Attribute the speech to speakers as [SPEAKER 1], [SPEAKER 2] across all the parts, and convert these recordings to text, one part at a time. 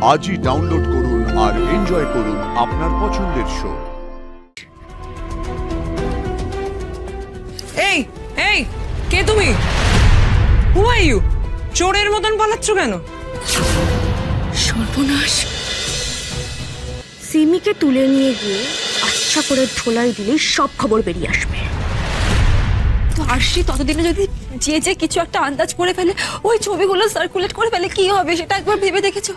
[SPEAKER 1] আজই ডাউনলোড করুন আর এনজয় করুন আপনার পছন্দের শো।
[SPEAKER 2] এই এই কে তুমি? হু আর ইউ? চোরের মতন পালাচ্ছ কেন?
[SPEAKER 3] সর্বনাশ! সিমিকে তুলে নিয়ে গিয়ে আচ্ছা করে ধোলাই দিলে সব খবর বেরিয়ে আসবে।
[SPEAKER 4] তো আরশি ততদিনে যদি যে কিছু একটা আন্দাজ করে ফেলে, ওই ছবিগুলো সার্কুলেট করে ফেলে, কি হবে সেটা একবার ভেবে দেখেছো?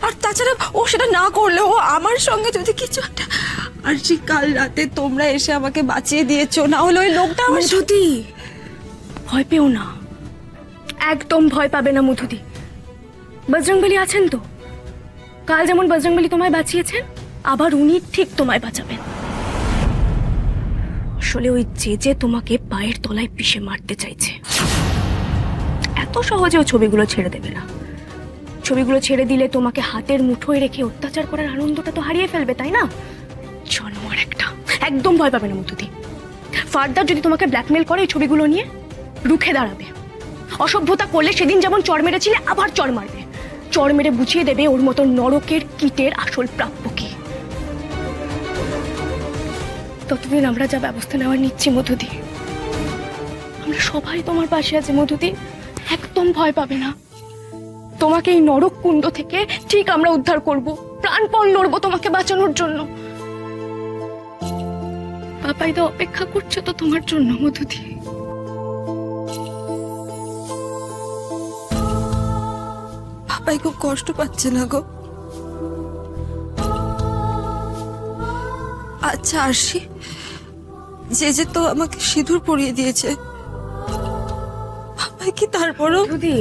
[SPEAKER 4] আর তাছাড়া ও সেটা না করলে ও আমার সঙ্গে যদি কিছু একটা... আরশি, কাল রাতে তোমরা এসে আমাকে বাঁচিয়ে দিয়েছো, না হলে ওই লোকটা আমার...
[SPEAKER 3] মধুদি, ভয় পেও না, একদম ভয় পাবে না মধুদি। বজরংবলী আছেন তো? কাল যেমন বজরংবলী তোমায় বাঁচিয়েছেন, আবার উনি ঠিক তোমায় বাঁচাবেন। আসলে ওই যে তোমাকে পায়ের তলায় পিষে মারতে চাইছে, এত সহজে ও ছবিগুলো ছেড়ে দেবে না। ছবিগুলো ছেড়ে দিলে তোমাকে হাতের মুঠোয় রেখে অত্যাচার করার আনন্দটা তো হারিয়ে ফেলবে, তাই না? জানোয়ার একটা, একদম ভয় পাবে না মধুদি। ফার্দার যদি তোমাকে ব্ল্যাকমেল করে এই ছবিগুলো নিয়ে, রুখে দাঁড়াবে। অসভ্যতা করলে সেদিন যেমন চড় মেরেছিলে, আবার চড় মারবে। চড় মেরে বুঝিয়ে দেবে ওর মতো নরকের কীটের আসল প্রাপ্য কি। ততদিন আমরা যা ব্যবস্থা নেওয়ার নিচ্ছি মধুদি, আমরা সবাই তোমার পাশে আছি মধুদি, একদম ভয় পাবে না। তোমাকে এই নরক কুণ্ড থেকে ঠিক আমরা উদ্ধার করব, প্রাণপণ লড়বো তোমাকে বাঁচানোর জন্য। পাপাই তো অপেক্ষা করছে তো তোমার জন্য মধুদি।
[SPEAKER 4] পাপাই খুব কষ্ট পাচ্ছে না গো? আচ্ছা আরশি, যে তো আমাকে সিঁদুর পরিয়ে দিয়েছে, পাপাই কি তারপরও...
[SPEAKER 3] মধুদি,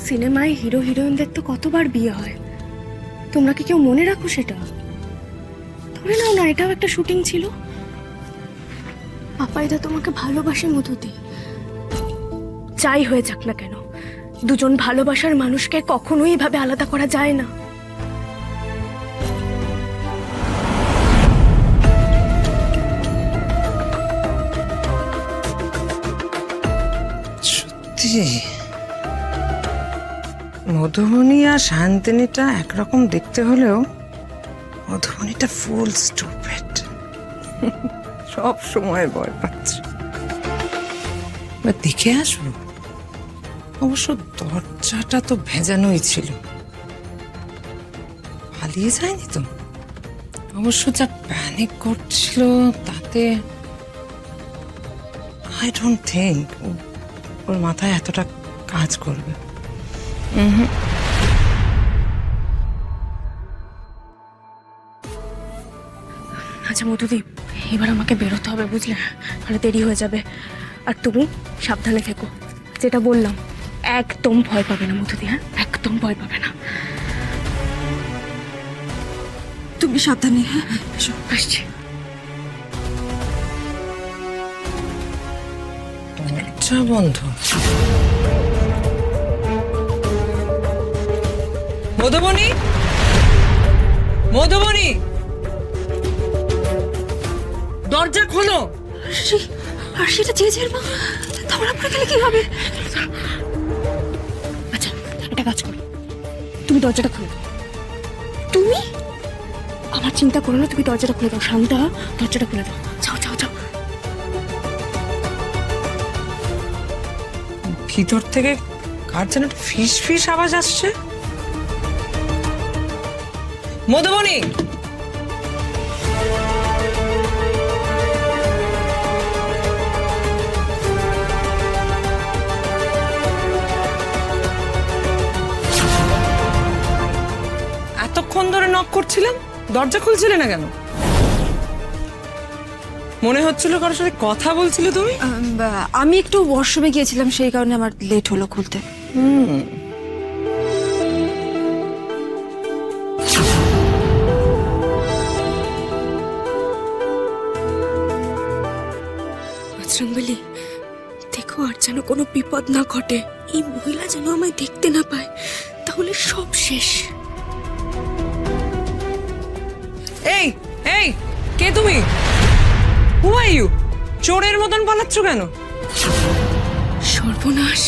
[SPEAKER 3] সিনেমায় হিরো হিরোইনদের তো কতবার বিয়ে হয়, তোমরা কি কেউ মনে রাখো সেটা? ধরে নাও না এটাও একটা শুটিং ছিল। পাপাইদা তোমাকে ভালোবাসে মধুদি। যাই হয়ে যাক না কেন, দুজন ভালোবাসার মানুষকে কখনোই এভাবে আলাদা করা যায় না।
[SPEAKER 2] সত্যি মধুবনী আর শান্তিনীটা একরকম দেখতে হলেও মধুবনীটা ফুল স্টুপিড। সব সময় ভয় পাচ্ছে। দেখে আসবো। অবশ্য দরজাটা তো ভেজানোই ছিল, পালিয়ে যায়নি তো। অবশ্য যা প্যানিক করছিল তাতে আই ডোন্ট থিঙ্ক ওর মাথায় এতটা কাজ করবে।
[SPEAKER 3] আচ্ছা মধুদি, এবার আমাকে বেরোতে হবে বুঝলে, তাহলে দেরি হয়ে যাবে। আর তুমি সাবধানে থেকো, যেটা বললাম একদম ভয় পাবে না মধুদি। হ্যাঁ, একদম ভয় পাবে না।
[SPEAKER 4] তুমি সাবধানে। হ্যাঁ,
[SPEAKER 3] আসছি।
[SPEAKER 2] দরজা বন্ধ। মধুবনী, মধুবনী, দরজা খোলো।
[SPEAKER 4] আরশি, আরশিটা চেয়েছেন মা, ধরা পড়ে গেলে কি হবে?
[SPEAKER 3] আচ্ছা একটা কাজ করো, তুমি দরজাটা খুলে দাও।
[SPEAKER 4] তুমি?
[SPEAKER 3] আমার চিন্তা করো না, তুমি দরজাটা খুলে দাও। শান্তা, দরজাটা খুলে দাও। যাও যাও যাও।
[SPEAKER 2] ভিতর থেকে কার যেন ফিস ফিস আওয়াজ আসছে। মধুবনী, এতক্ষণ ধরে নক করছিলাম, দরজা খুলছিলে না কেন? মনে হচ্ছিল কারোর সাথে কথা বলছিলে তুমি।
[SPEAKER 4] আমি একটু ওয়াশরুমে গিয়েছিলাম, সেই কারণে আমার লেট হলো খুলতে।
[SPEAKER 3] বজরংবলী, দেখো আর যেন কোনো বিপদ না ঘটে। এই মহিলা যেন আমায় দেখতে না পায়, তাহলে সব শেষ।
[SPEAKER 2] এই এই কে তুমি? হু আর ইউ? চোরের মতন পালাচ্ছ কেন?
[SPEAKER 3] সর্বনাশ,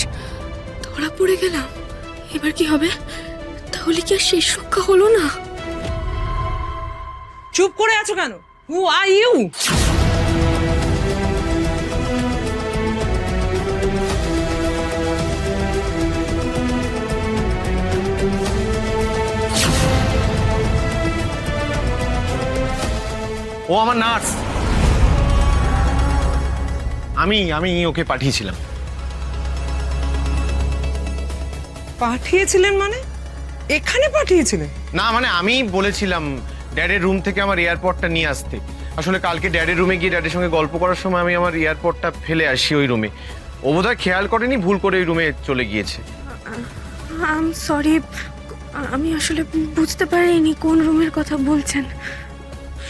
[SPEAKER 3] ধরা পড়ে গেলাম। এবার কি হবে? তাহলে কি আর শেষ রক্ষা হলো না?
[SPEAKER 2] চুপ করে আছো কেন? হু আর ইউ?
[SPEAKER 5] ও আমার নার্স। আমি ওকে পাঠিয়েছিলাম।
[SPEAKER 2] পাঠিয়েছিলেন মানে? এখানে পাঠিয়েছিলেন?
[SPEAKER 5] না মানে আমি বলেছিলাম ড্যাডের রুম থেকে আমার এয়ারপডটা নিয়ে আসতে। আসলে কালকে ড্যাডের রুমে গিয়ে ড্যাডের সঙ্গে গল্প করার সময় আমি আমার এয়ারপডটা ফেলে আসি ওই রুমে। ও বোধহয় খেয়াল করেনি, ভুল করে ওই রুমে চলে গিয়েছে।
[SPEAKER 3] আই এম সরি, আমি আসলে বুঝতে পারিনি কোন রুমের কথা বলছেন।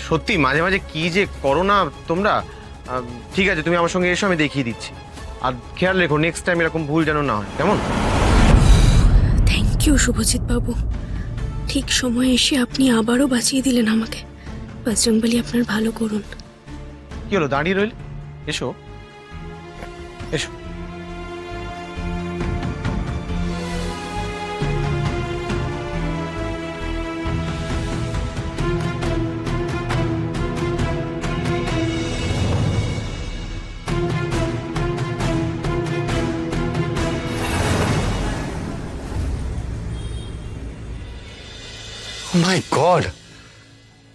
[SPEAKER 5] সত্যি মাঝে মাঝে কি যে করো না তোমরা। ঠিক আছে, তুমি আমার সঙ্গে এসো, আমি দেখিয়ে দিচ্ছি। আর খেয়াল রেখো নেক্সট টাইম এরকম ভুল যেন না হয়, কেমন?
[SPEAKER 3] থ্যাংক ইউ শুভজিৎ বাবু, ঠিক সময়ে এসে আপনি আবারও বাঁচিয়ে দিলেন আমাকে। বজরংবলী আপনার ভালো করুন।
[SPEAKER 5] কি হলো, দাঁড়িয়ে রইলে? এসো এসো।
[SPEAKER 6] মাই গড,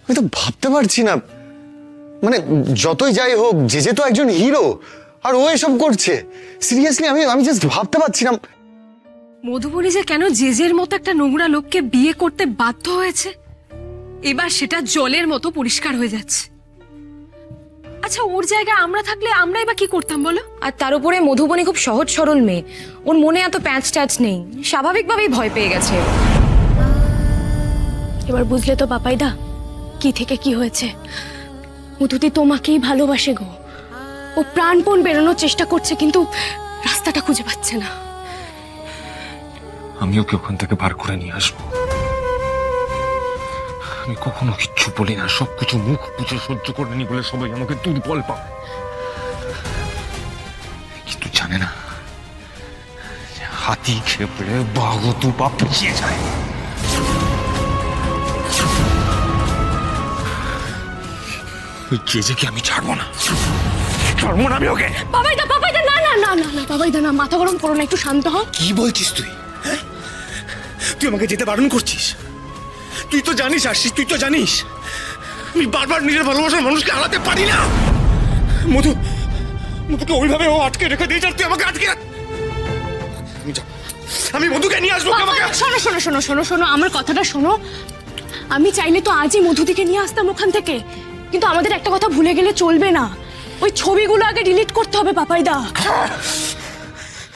[SPEAKER 6] আমি তো ভাবতে পারছি না। মানে যতই যাই হোক, যে তো একজন হিরো, আর ও এসব করছে। সিরিয়াসলি আমি জাস্ট ভাবতে পারছি না।
[SPEAKER 4] মধুবনী যে কেন জেজের মতো একটা নোংরা লোককে বিয়ে করতে বাধ্য হয়েছে, এবার সেটা জলের মতো পরিষ্কার হয়ে যাচ্ছে। আচ্ছা, ওর জায়গায় আমরা থাকলে আমরাই বা কি করতাম বলো?
[SPEAKER 7] আর তার উপরে মধুবনী খুব সহজ সরল মেয়ে, ওর মনে এত প্যাঁচ ট্যাচ নেই, স্বাভাবিকভাবেই ভয় পেয়ে গেছে।
[SPEAKER 3] এবার বুঝলে তো পাপাইদা কি থেকে কি হয়েছে। মধুতি তোমাকেই ভালোবাসে গো। ও প্রাণপণ বেরোনোর চেষ্টা করছে, কিন্তু রাস্তাটা খুঁজে পাচ্ছে না।
[SPEAKER 8] আমি ওকে ওখান থেকে বার করে নিয়ে আসবো। আমি কখনো কিচ্ছু বলি না, সবকিছু মুখ বুঝে সহ্য করে নি বলে সবাই আমাকে দুর্বল পাবে। কিন্তু জানে না হাতি খেপড়ে বাঘও দু পা পিছিয়ে যায়। ওই জেজেকে আমি ছাড়বো না, ছাড়বো না আমি ওকে।
[SPEAKER 3] পাপাইদা পাপাইদা, না না না না না পাপাইদা, না, মাথা গরম করো না, একটু শান্ত হও।
[SPEAKER 8] কি বলছিস তুই? হ্যাঁ, তুই আমাকে যেতে বারণ করছিস? তুই তো জানিস আশিস, তুই তো জানিস আমি বারবার নিজের ভালোবাসার মানুষকে হারাতে পারি না। মধুকে ওইভাবে ও আটকে রেখে দিয়েছে, আর তুই আমাকে আটকে রাখ। আমি মধুকে নিয়ে আসবো।
[SPEAKER 3] শোনো শোনো শোনো শোনো শোনো, আমার কথাটা শোনো। আমি চাইলে তো আজই মধুদিকে নিয়ে আসতাম ওখান থেকে, কিন্তু আমাদের একটা কথা ভুলে গেলে চলবে না। ওই ছবিগুলো আগে ডিলিট করতে হবে পাপাইদা।